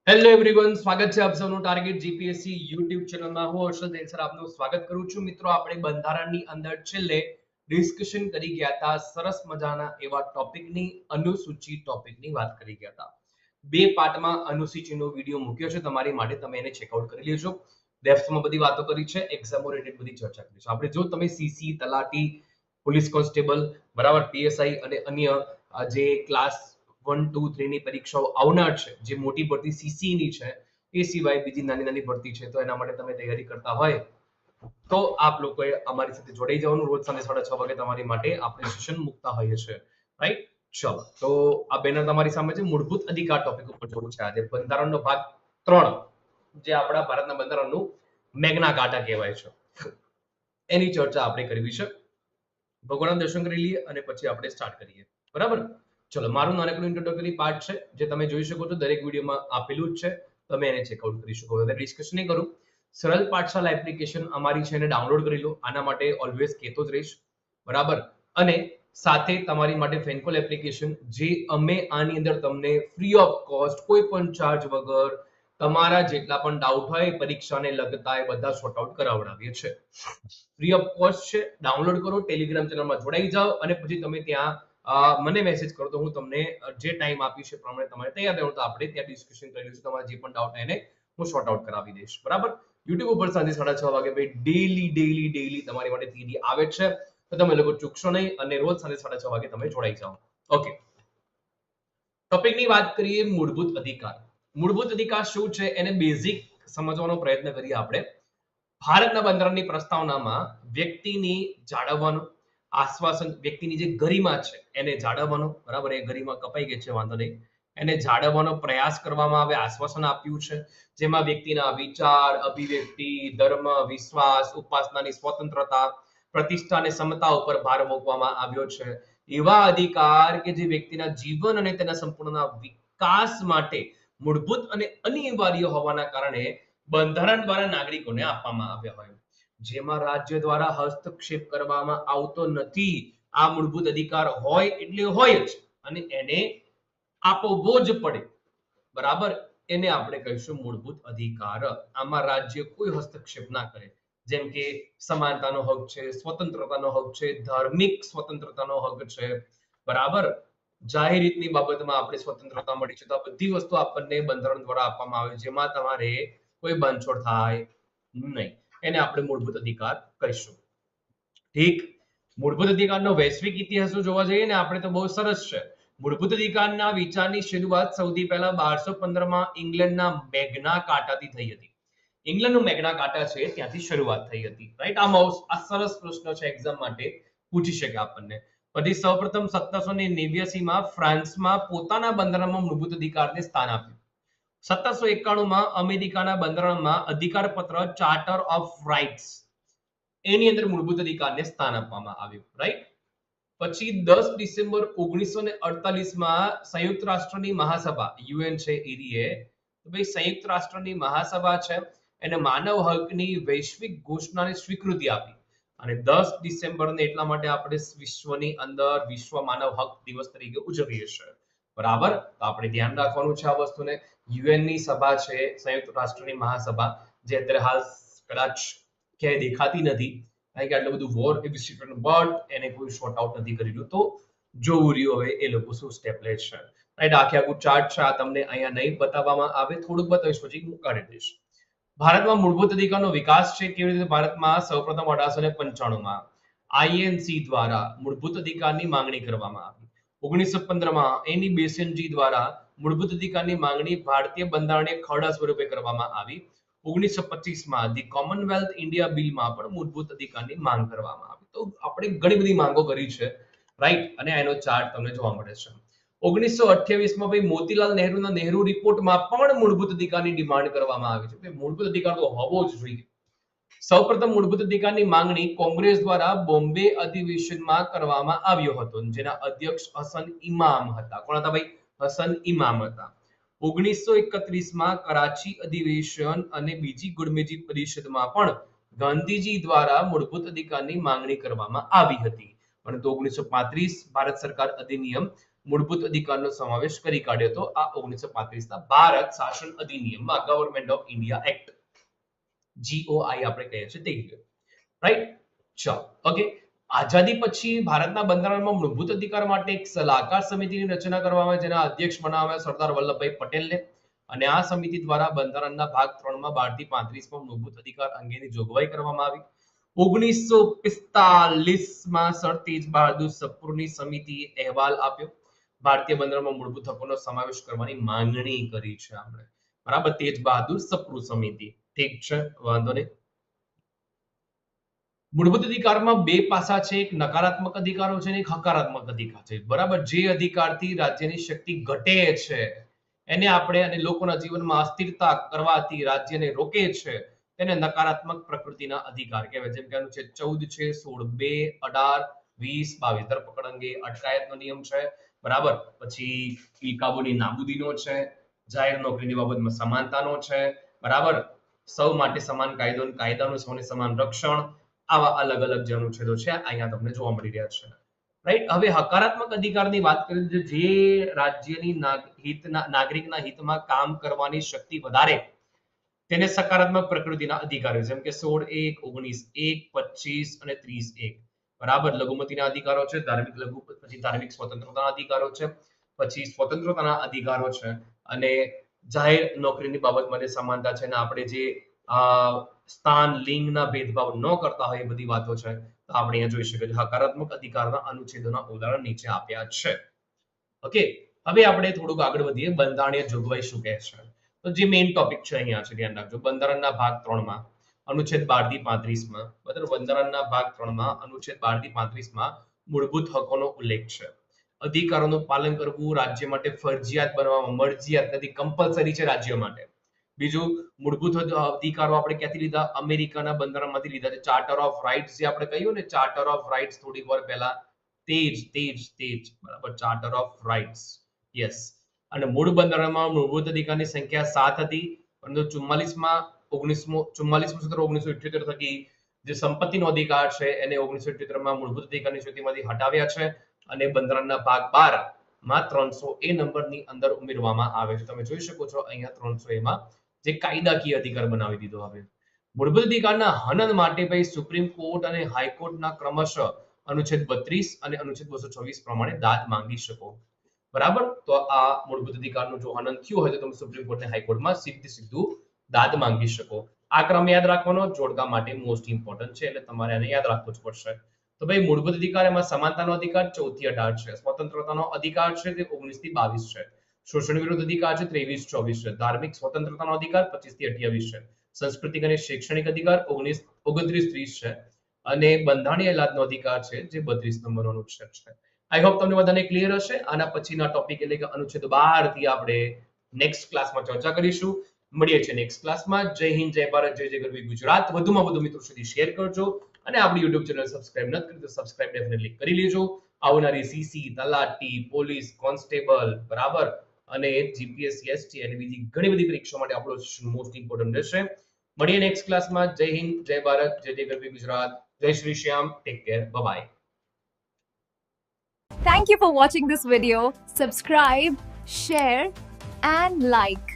Hello everyone, સ્વાગત છે આપ સૌનું ટાર્ગેટ જીપીએસસી યુટ્યુબ ચેનલમાં. હું હર્ષદ દેસાઈ આપનું સ્વાગત કરું છું. મિત્રો, આપણે બંધારણની અંદર છેલ્લે ડિસ્કશન કરી ગયા હતા સરસ મજાના એવા ટોપિકની, અનુસૂચિ ટોપિકની વાત કરી ગયા હતા. બે પાર્ટમાં અનુસૂચિનો વિડીયો મૂક્યો છે તમારી માટે, તમે એને ચેકઆઉટ કરી લેજો. ડેપ્થમાં બધી વાતો કરી છે, એક્ઝામ ઓરિએન્ટેડ બધી ચર્ચા કરી છે. આપણે જો તમે સીસી, તલાટી, પોલીસ કોન્સ્ટેબલ, બરાબર, પીએસઆઈ અને અન્ય જે ક્લાસ 1, 2, 3 ની પરીક્ષાઓ આવનાર છે, જે મોટી ભરતી સીસી ની છે, એ સિવાય બીજી નાની નાની ભરતી છે, તો એના માટે તમે તૈયારી કરતા હોય તો આપ લોકોએ અમારી સાથે જોડાઈ જવાનું. રોજ સાંજે 6:30 વાગે તમારી માટે આપણે સેશન મૂકતા હોઈએ છીએ, રાઈટ? ચલો, તો આ બેનર તમારી સામે છે. મૂળભૂત અધિકાર ટોપિક ઉપર જોડું છે આજે. બંધારણનો ભાગ 3, જે આપણા ભારતના બંધારણનું મેગ્ના કાર્ટા કહેવાય છે, એની ચર્ચા આપણે કરવી છે. ભગવાનના દર્શન કરી લઈએ અને પછી આપણે સ્ટાર્ટ કરીએ, બરાબર? ચલો, મારું નાનકડું ઇન્ટ્રોડક્ટરી પાર્ટ છે, જે તમે જોઈ શકો છો દરેક વિડીયોમાં આપેલું જ છે, તમે એને ચેકઆઉટ કરી શકો. હવે ડિસ્કશન નહીં કરું. સરળ પાઠશાલા એપ્લિકેશન અમારી છે, એને ડાઉનલોડ કરી લો. આના માટે ઓલવેઝ કહેતો જ રહીશ, બરાબર? અને સાથે તમારી માટે ફેનકોલ એપ્લિકેશન, જે અમે આની અંદર તમને ફ્રી ઓફ કોસ્ટ, કોઈ પણ ચાર્જ વગર, તમારા જેટલા પણ ડાઉટ હોય પરીક્ષાને લગતા એ બધા સોર્ટ આઉટ કરાવડાવીએ છીએ. ફ્રી ઓફ કોસ્ટ છે. ડાઉનલોડ કરો, ટેલિગ્રામ ચેનલમાં જોડાઈ જાઓ અને પછી તમે ત્યાં મને મેસેજ કરો તો હું તમને જે ટાઈમ આપીશ એ પ્રમાણે તમારે તૈયાર રહેવું, તો આપણે ત્યાં ડિસ્કશન કરી લઈશું. તમારા જે પણ ડાઉટ એને હું સોર્ટ આઉટ કરાવી દઈશ, બરાબર? યુટ્યુબ ઉપર સાંજે 6:30 વાગે ભાઈ ડેલી તમારી માટે થિયરી આવે છે, તો તમે લોકો ચૂકશો નહીં અને રોજ સાંજે 6:30 વાગે તમે જોડાઈ જાઓ. ઓકે, ટોપિકની વાત કરીએ. મૂળભૂત અધિકાર. મૂળભૂત અધિકાર શું છે એને બેઝિક સમજવાનો પ્રયત્ન કરીએ આપણે. ભારતના બંધારણની પ્રસ્તાવનામાં વ્યક્તિની જાળવવાનો આશ્વાસન, વ્યક્તિની જે ગરિમા છે એને જાળવવાનો, બરાબર? એ ગરિમા કપાઈ ગઈ છે, વાંધો નહીં, એને જાળવવાનો પ્રયાસ કરવામાં આવે, આશ્વાસન આપ્યું છે, જેમાં વ્યક્તિના વિચાર, અભિવ્યક્તિ, ધર્મ, વિશ્વાસ, ઉપાસનાની સ્વતંત્રતા, પ્રતિષ્ઠા અને સમતા ઉપર ભાર મૂકવામાં આવ્યો છે. એવા અધિકાર કે જે વ્યક્તિના જીવન અને તેના સંપૂર્ણ વિકાસ માટે મૂળભૂત અને અનિવાર્ય હોવાના કારણે બંધારણ દ્વારા નાગરિકોને આપવામાં આવ્યા હોય, જેમાં રાજ્ય દ્વારા હસ્તક્ષેપ કરવામાં આવતો નથી. આ મૂળભૂત અધિકાર હોય એટલે હોય જ, અને એને આપવો જ પડે, બરાબર? એને આપણે કહીશું મૂળભૂત અધિકાર. આમાં રાજ્ય કોઈ હસ્તક્ષેપ ના કરે, જેમ કે સમાનતાનો હક છે, સ્વતંત્રતાનો હક છે, ધાર્મિક સ્વતંત્રતાનો હક છે, બરાબર? જાહેર હિતની બાબતમાં આપણે સ્વતંત્રતા મળી છે, તો આ બધી વસ્તુ આપણને બંધારણ દ્વારા આપવામાં આવે, જેમાં તમારે કોઈ બાંધછોડ થાય નહીં. એને આપણે મૂળભૂત અધિકાર કહીશું. ઠીક. મૂળભૂત અધિકારનો વૈશ્વિક ઇતિહાસ જોવા જઈએ ને આપણે, તો બહુ સરસ છે. મૂળભૂત અધિકારના વિચારની શરૂઆત સૌથી પહેલા 1215 માં ઇંગ્લેન્ડના મેગ્ના કાર્ટાથી થઈ હતી. ઇંગ્લેન્ડનું મેગ્ના કાર્ટા છે, ત્યાંથી શરૂઆત થઈ હતી, રાઈટ? આ સરસ પ્રશ્ન છે, એક્ઝામ માટે પૂછી શકે આપણને. પછી સૌપ્રથમ 1789 માં ફ્રાન્સમાં પોતાના બંધારણમાં મૂળભૂત અધિકારને સ્થાન આપ્યું. 1791 માં અમેરિકાના બંધારણમાં અધિકાર પત્ર, ચાર્ટર ઓફ રાઇટ્સ, એની અંદર મૂળભૂત અધિકારને સ્થાન આપવામાં આવ્યું, રાઈટ? પછી 10 ડિસેમ્બર 1948 માં સંયુક્ત રાષ્ટ્રની મહાસભા, યુએન છે એરીએ, તો ભાઈ સંયુક્ત રાષ્ટ્રની મહાસભા છે, એને માનવ હકની વૈશ્વિક ઘોષણાને સ્વીકૃતિ આપી. અને 10 ડિસેમ્બરને એટલા માટે આપણે વિશ્વની અંદર વિશ્વ માનવ હક દિવસ તરીકે ઉજવીએ છીએ, બરાબર? તો આપણે ધ્યાન રાખવાનું છે આ વસ્તુને. યુએન ની સભા છે, સંયુક્ત રાષ્ટ્રની મહાસભા, જે અત્યારે હાલ કદાચ ક્યાંય દેખાતી નથી, કારણ કે આટલું બધું વોર બટ એને કોઈ શોર્ટ આઉટ નથી કરેલું, તો જોવું રહ્યું હવે એ લોકો શું સ્ટેપ લે છે, રાઈટ? આખું ચાર્ટ છે, આ તમને અહીંયા નહીં બતાવવામાં આવે, થોડુંક બતાવીશ પછી હું કાઢી દઈશ. ભારતમાં મૂળભૂત અધિકારનો વિકાસ છે કેવી રીતે? ભારતમાં સૌપ્રથમ 1895 માં આઈએનસી દ્વારા મૂળભૂત અધિકારની માંગણી કરવામાં આવી. 1915 માં એની બેસેન્ટજી દ્વારા મૂળભૂત અધિકારની માંગણી ભારતીય બંધારણીય ખરડા સ્વરૂપે કરવામાં આવી. 1925 માં ધી કોમનવેલ્થ ઇન્ડિયા બિલમાં પણ મૂળભૂત અધિકારની માંગ કરવામાં આવી. તો આપણે ઘણી બધી માંગો કરી છે, રાઈટ? અને એનો ચાર્ટ તમને જોવા મળે છે. 1928 માં ભાઈ મોતીલાલ નહેરુના નહેરુ રિપોર્ટમાં પણ મૂળભૂત અધિકારની ડિમાન્ડ કરવામાં આવી છે. મૂળભૂત અધિકાર તો હોવો જ જોઈએ. સૌપ્રથમ મૂળભૂત અધિકારની માંગણી કોંગ્રેસ દ્વારા બોમ્બે અધિવેશનમાં કરવામાં આવ્યો હતો, જેના અધ્યક્ષ હસન ઇમામ હતા. કોણ હતા ભાઈ? હસન ઇમામ હતા. 1931 માં કરાચી અધિવેશન અને બીજી ગુડમેજી પરિષદમાં પણ ગાંધીજી દ્વારા મૂળભૂત અધિકારની માંગણી કરવામાં આવી હતી. પરંતુ 1935 ભારત સરકાર અધિનિયમ મૂળભૂત અધિકારનો સમાવેશ કરી કાઢ્યો હતો આ 1935ના ભારત શાસન અધિનિયમમાં government of India act GOI આપણે કહીએ છીએ તે રાઈટ. ચાલો ઓકે. આઝાદી પછી ભારતના બંધારણમાં મૂળભૂત અધિકાર માટે એક સલાહકાર સમિતિની રચના કરવામાં આવી જેના અધ્યક્ષ બનાવ્યા સરદાર વલ્લભભાઈ પટેલને અને આ સમિતિ દ્વારા બંધારણના ભાગ 3 માં 12 થી 35 માં મૂળભૂત અધિકાર અંગેની જોગવાઈ કરવામાં આવી. 1945 માં સર તેજ બહાદુર સપ્રુની સમિતિએ અહેવાલ આપ્યો. ભારતીય બંધારણમાં મૂળભૂત હકોનો સમાવેશ કરવાની માંગણી કરી છે આપણે. બરાબર. તેજ બહાદુર સપ્રુ સમિતિ. ઠીક છે, વાંધો નહીં. મૂળભૂત અધિકારમાં બે પાસા છે, એક નકારાત્મક અધિકારો છે અને એક હકારાત્મક અધિકાર છે. બરાબર. જે અધિકારથી રાજ્યની શક્તિ ઘટે છે એને આપણે અને લોકોના જીવનમાં અસ્થિરતા કરવાથી રાજ્યને રોકે છે તેને નકારાત્મક પ્રકૃતિના અધિકાર કહેવાય. જેમ કે અનુચ્છેદ 14 છે, 16(2), 18, 20, 22 ધરપકડ અંગે અટકાયતનો નિયમ છે. બરાબર. પછી કાબુની નાબૂદીનો છે, જાહેર નોકરીની બાબતમાં સમાનતાનો છે. બરાબર. સૌ માટે સમાન કાયદો અને કાયદાનું સૌને સમાન રક્ષણ. આવા અલગ અલગ જે અનુચ્છેદો છે અહીંયા તમને જોવા મળી રહ્યા છે. રાઈટ. હવે હકારાત્મક અધિકારની વાત કરીએ તો જે રાજ્યની નાગરિકના હિતમાં કામ કરવાની શક્તિ વધારે તેને સકારાત્મક પ્રકૃતિના અધિકારો જેમ કે 16(1), 19(1), 25 અને 30(1). બરાબર. લઘુમતીના અધિકારો છે, પછી ધાર્મિક સ્વતંત્રતાના અધિકારો છે, પછી સ્વતંત્રતાના અધિકારો છે અને જાહેર નોકરીની બાબતમાં જે સમાનતા છે અને આપણે જે સ્થાન લિંગના ભેદભાવ ન કરતા હોય એ બધી વાતો છે તો આપણે અહીંયા જોઈ શકીએ છીએ. હકારાત્મક અધિકારના અનુચ્છેદોના ઉદાહરણ નીચે આપ્યા છે. ઓકે. હવે આપણે થોડુંક આગળ વધીએ. બંધારણીય જોગવાઈ શું કહે છે? તો જે મેઇન ટોપિક છે અહીંયા છે ધ્યાન રાખજો. બંધારણના ભાગ 3 માં અનુચ્છેદ 12 થી 35 માં બરાબર. બંધારણના ભાગ 3 માં અનુચ્છેદ 12 થી 35 માં મૂળભૂત હકોનો ઉલ્લેખ છે. અધિકારોનું પાલન કરવું રાજ્ય માટે ફરજિયાત બનાવવામાં મરજિયાત નથી, કમ્પલસરી છે રાજ્ય માટે. બીજું, મૂળભૂત અધિકારો આપણે ક્યાંથી લીધા? અમેરિકાના બંધારણમાંથી લીધા છે. ચાર્ટર ઓફ રાઇટ્સ જે આપણે કહ્યું ને, ચાર્ટર ઓફ રાઇટ્સ થોડીક વાર પહેલા તેજ બરાબર. Charter of rights. યસ. અને મૂળ બંધારણમાં મૂળભૂત અધિકારની સંખ્યા 7 હતી પરંતુ 44માં 1978 થકી જે સંપત્તિનો અધિકાર છે એને 1978 માં મૂળભૂત અધિકારની સૂચિમાંથી હટાવ્યા છે અને બંધારણના ભાગ 12 માં 300A નંબરની અંદર ઉમેરવામાં આવે છે. તમે જોઈ શકો છો અહીંયા 300A માં જે કાયદાકીય અધિકાર બનાવી દીધો હવે. મૂળભૂત અધિકારના હનન માટે ભાઈ સુપ્રીમ કોર્ટ અને હાઈકોર્ટના ક્રમશઃ અનુચ્છેદ 32 અને અનુચ્છેદ 224 પ્રમાણે દાદ માંગી શકો. બરાબર. તો આ મૂળભૂત અધિકારનું જો હનન થયું હોય તો તમે સુપ્રીમ કોર્ટ અને હાઈકોર્ટમાં સીધું દાદ માંગી શકો. આ ક્રમ યાદ રાખવાનો જોડકા માટે મોસ્ટ ઇમ્પોર્ટન્ટ છે એટલે તમારે આને યાદ રાખવું જ પડશે. તો ભાઈ મૂળભૂત અધિકાર એમાં સમાનતાનો અધિકાર 14 થી 18 છે, સ્વતંત્રતાનો અધિકાર છે તે 19 થી 22 છે, શોષણ વિરુદ્ધ અધિકાર છે 23-24 છે, ધાર્મિક સ્વતંત્રતાનો અધિકાર 25 થી 28 છે, સાંસ્કૃતિક અને શૈક્ષણિક અધિકાર 29-30 છે અને બંધારણીય લાદનો અધિકાર છે જે 32 નંબરનો અનુચ્છેદ છે. આઈ હોપ તમને બધાને ક્લિયર હશે. આના પછીના ટોપિક એટલે કે અનુચ્છેદ 12 થી આપણે નેક્સ્ટ ક્લાસમાં ચર્ચા કરીશું. મળીએ છીએ નેક્સ્ટ ક્લાસમાં. જય હિન્દ, જય ભારત, જય જય ગરવી ગુજરાત. વધુમાં વધુ મિત્રો સુધી શેર કરજો અને આપણી YouTube ચેનલ સબસ્ક્રાઇબ નથી કરી તો સબસ્ક્રાઇબ ડેફિનેટલી કરી લેજો. આવનારી સીસી, તલાટી, પોલીસ, કોન્સ્ટેબલ બરાબર અને જીપીએસસી, એસટી અને બીજી ઘણી બધી પરીક્ષાઓ માટે આપણો સેશન મોસ્ટ ઇમ્પોર્ટન્ટ રહેશે. મળીએ નેક્સ્ટ ક્લાસમાં. જય હિન્દ, જય ભારત, જય જય ગરવી ગુજરાત. જય Shri Shyam. Take care. Bye. Thank you for watching this video. Subscribe, share and like.